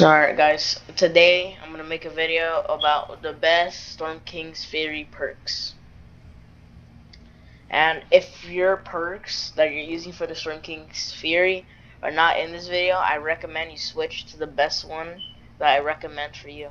Alright guys, today I'm going to make a video about the best Storm King's Fury perks. And if your perks that you're using for the Storm King's Fury are not in this video, I recommend you switch to the best one that I recommend for you.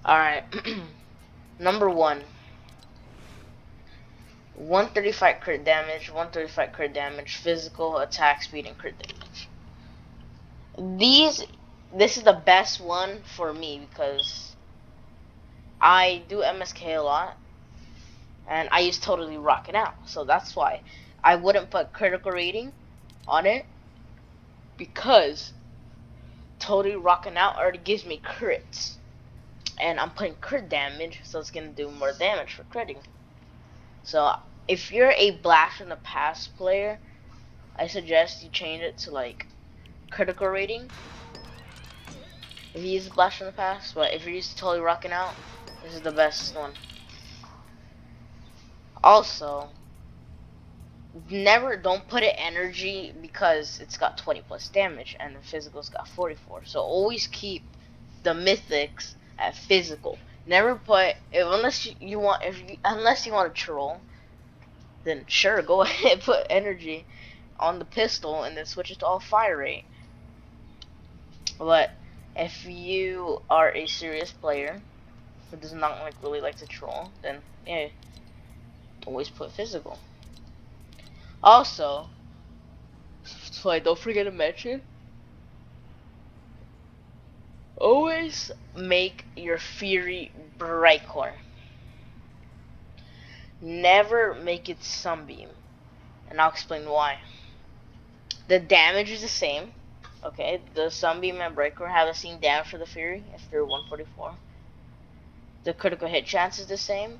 Alright, number 1. 135 crit damage, 135 crit damage, physical, attack speed, and crit damage. This is the best one for me because I do MSK a lot, and I use totally rocking out, so that's why I wouldn't put critical rating on it, because totally rocking out already gives me crits, and I'm putting crit damage, so it's gonna do more damage for critting. So if you're a blast from the past player, I suggest you change it to like critical rating if you use blast from the past. But if you're used to totally rocking out, this is the best one. Also, don't put it energy, because it's got 20 plus damage and the physical's got 44. So always keep the mythics at physical. Never put unless you want to troll, then sure, go ahead and put energy on the pistol and then switch it to all fire rate. But if you are a serious player who does not really like to troll, then yeah, always put physical. Also, so I don't forget to mention, always make your Fury bright core. Never make it sunbeam, and I'll explain why. The damage is the same. Okay, the sunbeam and bright core have the same damage for the Fury if they're 144. The critical hit chance is the same.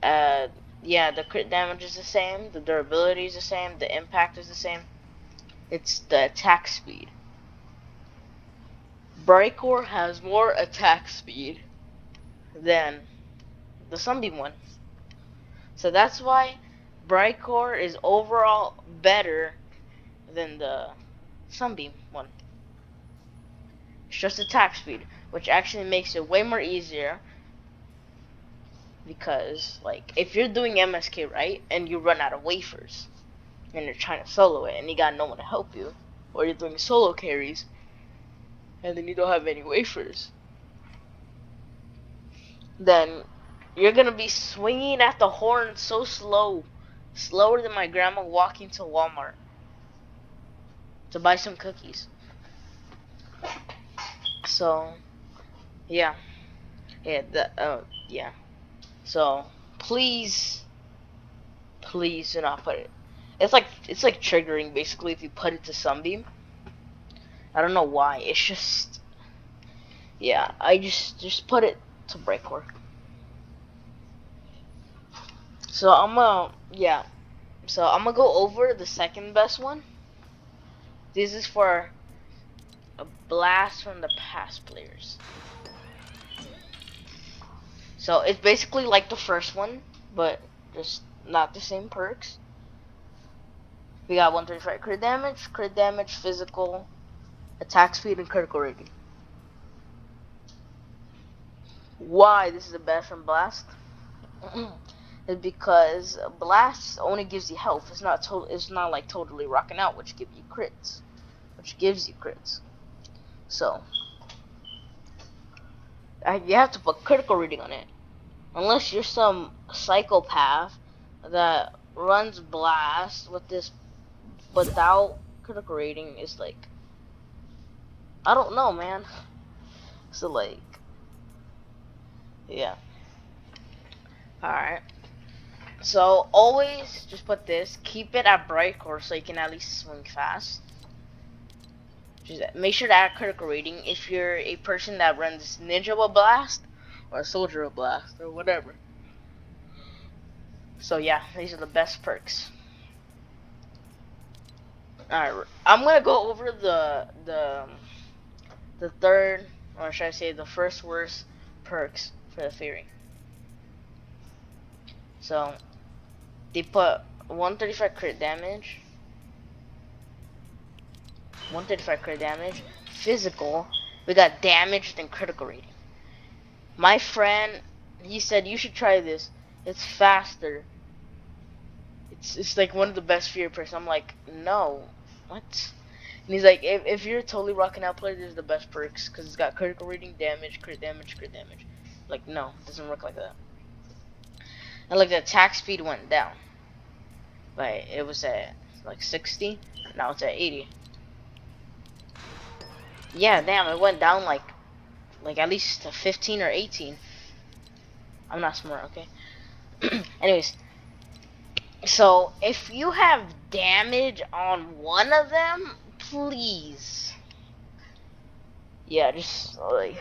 Yeah, the crit damage is the same. The durability is the same. The impact is the same. It's the attack speed. Brightcore has more attack speed than the Sunbeam one. So that's why Brightcore is overall better than the Sunbeam one. It's just attack speed, which actually makes it way more easier, because like if you're doing MSK right and you run out of wafers and you're trying to solo it and you got no one to help you, or you're doing solo carries and then you don't have any wafers, then you're gonna be swinging at the horn so slower than my grandma walking to Walmart to buy some cookies. So yeah, yeah. So please do not put it. It's like triggering basically if you put it to Sunbeam. I don't know why. It's just, yeah. I just put it to Breakcore. So I'm gonna go over the second best one. This is for a blast from the past players. So it's basically like the first one, but just not the same perks. We got 135 crit damage, physical, attack speed, and critical rating. Why this is the best from blast? Is because blast only gives you health. It's not like totally rocking out, which gives you crits. So you have to put critical rating on it. Unless you're some psychopath that runs blast with this without critical rating, is like, I don't know, man. So like, yeah. Alright. So always just put this, keep it at bright core so you can at least swing fast. Just make sure to add critical rating if you're a person that runs ninja with blast or soldier with blast or whatever. So yeah, these are the best perks. Alright, I'm gonna go over the third, or should I say the first worst perks for the Fury. So they put 135 crit damage, 135 crit damage, physical. We got damaged and critical rating. My friend, he said you should try this. It's faster. It's like one of the best fear perks. I'm like, no, what? And he's like, if you're a totally rocking out player, this is the best perks because it's got critical rating, damage, crit damage, crit damage. Like, no, it doesn't work like that. And like the attack speed went down. Like it was at like 60, now it's at 80. Yeah, damn, it went down like at least to 15 or 18. I'm not smart, okay? Anyways, so if you have damage on one of them, please. Yeah, just like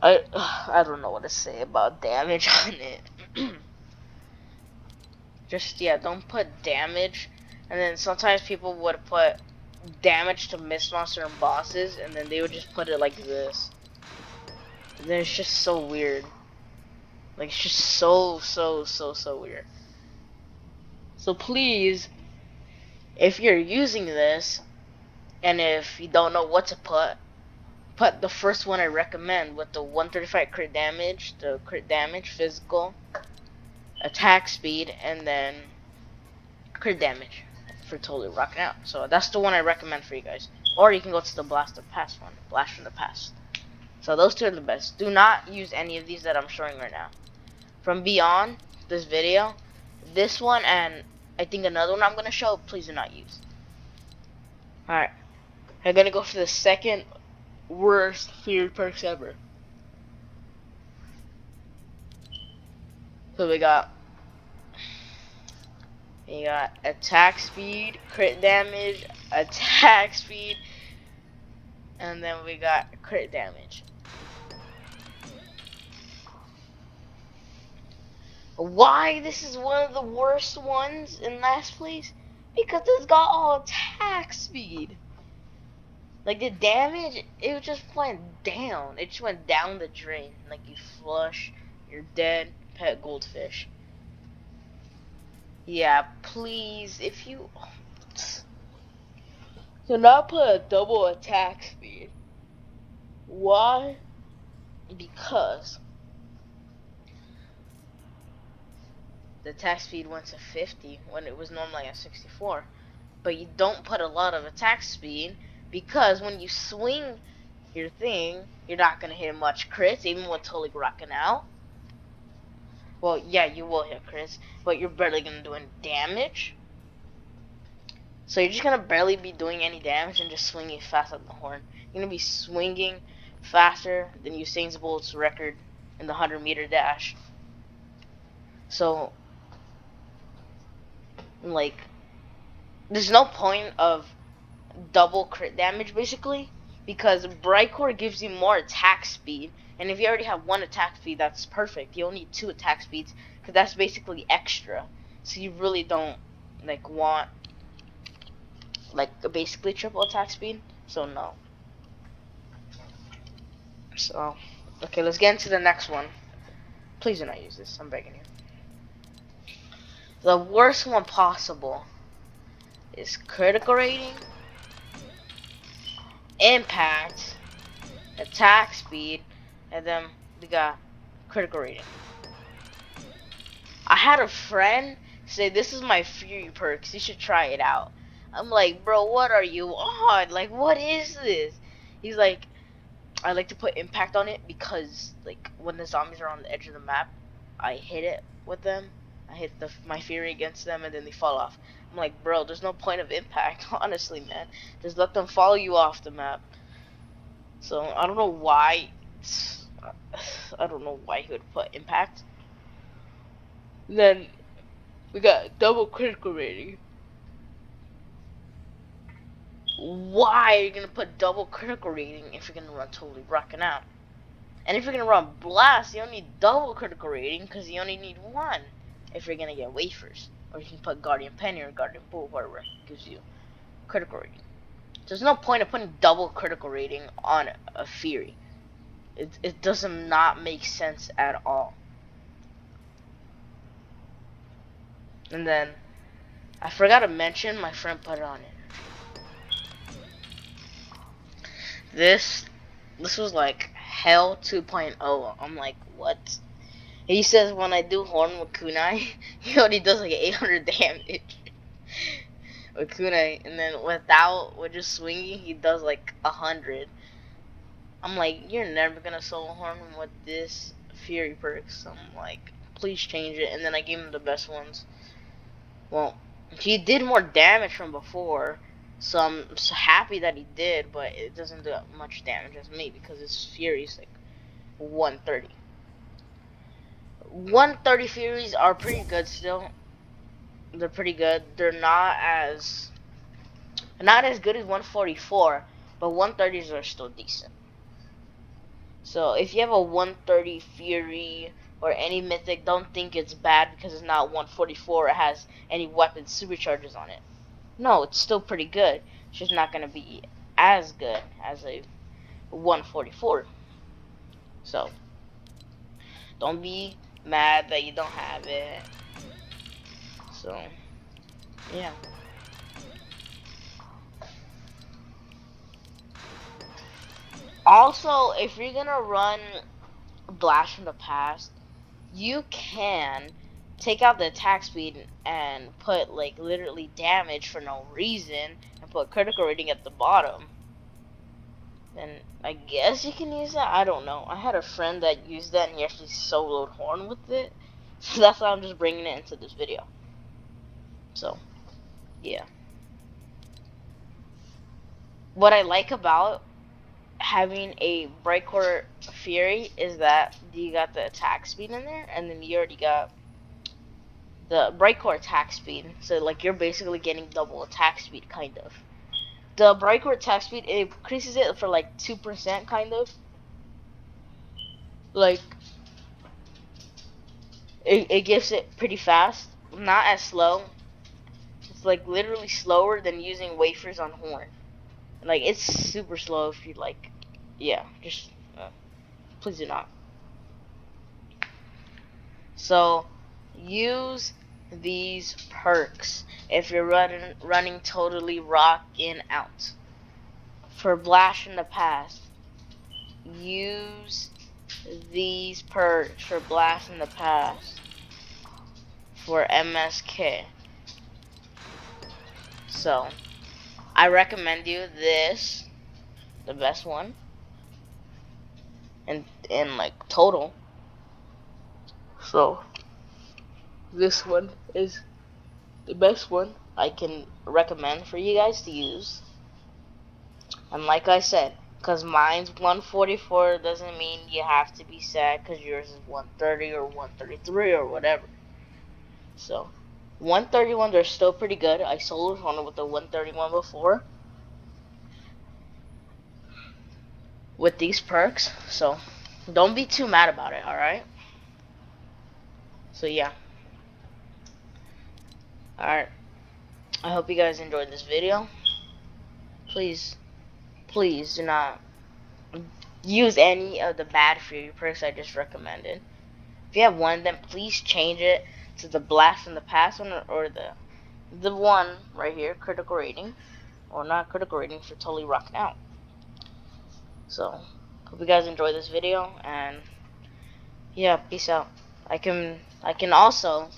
I don't know what to say about damage on it. Just yeah, don't put damage. And then sometimes people would put damage to miss monster and bosses, and then they would just put it like this. And then it's just so weird. Like it's just so weird. So please, if you're using this, and if you don't know what to put the first one I recommend with the 135 crit damage, the crit damage, physical, attack speed, and then crit damage for totally rocking out. So that's the one I recommend for you guys. Or you can go to the Blast of Past one, Blast from the Past. So those two are the best. Do not use any of these that I'm showing right now. From beyond this video, this one and I think another one I'm gonna show, please do not use. Alright. I'm gonna go for the second worst feared perks ever. So we got attack speed, crit damage, attack speed, and then we got crit damage. Why this is one of the worst ones in last place? Because it's got all attack speed. Like the damage, it just went down. It just went down the drain. Like you flush, you're dead, pet goldfish. Yeah, please, if you do not put a double attack speed. Why? Because the attack speed went to 50 when it was normally at 64. But you don't put a lot of attack speed because when you swing your thing, you're not gonna hit much crits, even with totally rocking out. Well, yeah, you will hit crits, but you're barely gonna do any damage. So you're just gonna barely be doing any damage and just swinging fast at the horn. You're gonna be swinging faster than Usain Bolt's record in the 100-meter dash. So, like, there's no point of double crit damage basically because Bright Core gives you more attack speed, and if you already have one attack speed, that's perfect. You don't need two attack speeds because that's basically extra. So you really don't like want like basically triple attack speed. So no. So okay, let's get into the next one. Please do not use this. I'm begging you. The worst one possible is critical rating, impact, attack speed, and then we got critical rating. I had a friend say this is my Fury perks, you should try it out. I'm like, bro, what are you on? Like, what is this? He's like, I like to put impact on it because like when the zombies are on the edge of the map, I hit it with them. I hit my Fury against them and then they fall off. I'm like, bro, there's no point of impact, honestly, man. Just let them follow you off the map. So I don't know why. I don't know why he would put impact. Then we got double critical rating. Why are you gonna put double critical rating if you're gonna run totally rocking out? And if you're gonna run blast, you don't need double critical rating because you only need one if you're gonna get wafers. Or you can put Guardian Penny or Guardian Bull, whatever gives you critical rating. There's no point of putting double critical rating on a Fury. It does not make sense at all. And then I forgot to mention my friend put it on it. this was like hell 2.0. I'm like, what? He says when I do horn with kunai, he only does like 800 damage with kunai, and then with just swinging, he does like 100. I'm like, you're never gonna solo horn with this Fury perks. I'm like, please change it. And then I gave him the best ones. Well, he did more damage from before, so I'm so happy that he did, but it doesn't do much damage as me because his Fury's like 130. 130 Furies are pretty good still. They're pretty good. They're not as good as 144, but 130s are still decent. So if you have a 130 Fury or any mythic, don't think it's bad because it's not 144 or has any weapon supercharges on it. No, it's still pretty good. It's just not gonna be as good as a 144. So don't be mad that you don't have it. So yeah. Also, if you're gonna run Blast from the Past, you can take out the attack speed and put like literally damage for no reason and put critical rating at the bottom. Then I guess you can use that. I don't know. I had a friend that used that and he actually soloed horn with it. So that's why I'm just bringing it into this video. So, yeah. What I like about having a Breakcore Fury is that you got the attack speed in there, and then you already got the Breakcore attack speed. So, like, you're basically getting double attack speed, kind of. The Breakcore attack speed, it increases it for like 2%, kind of. Like, it gives it pretty fast. Not as slow. It's like literally slower than using wafers on horn. Like, it's super slow if you like. Yeah, just please do not. So use these perks if you're running totally rock in out. For Blast in the Past, use these perks for Blast in the Past for MSK. So I recommend you this, the best one, in like total. So this one is the best one I can recommend for you guys to use. And like I said, because mine's 144 doesn't mean you have to be sad because yours is 130 or 133 or whatever. So 131, they're still pretty good. I soloed one with the 131 before with these perks, so don't be too mad about it, alright? So yeah. Alright. I hope you guys enjoyed this video. Please do not use any of the bad Fury perks I just recommended. If you have one, then please change it to the Blast from the Past one or the one right here, critical rating, or not critical rating for totally rocking out. So hope you guys enjoyed this video, and yeah, peace out. I can also,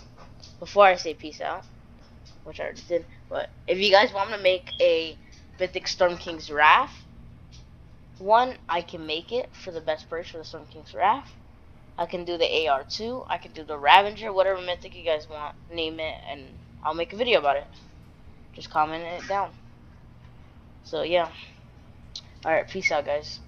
before I say peace out, which I already did, but if you guys want to make a Mythic Storm King's Wrath one, I can make it for the best price for the Storm King's Wrath. I can do the AR2, I can do the Ravager, whatever mythic you guys want, name it, and I'll make a video about it. Just comment it down. So yeah. Alright, peace out guys.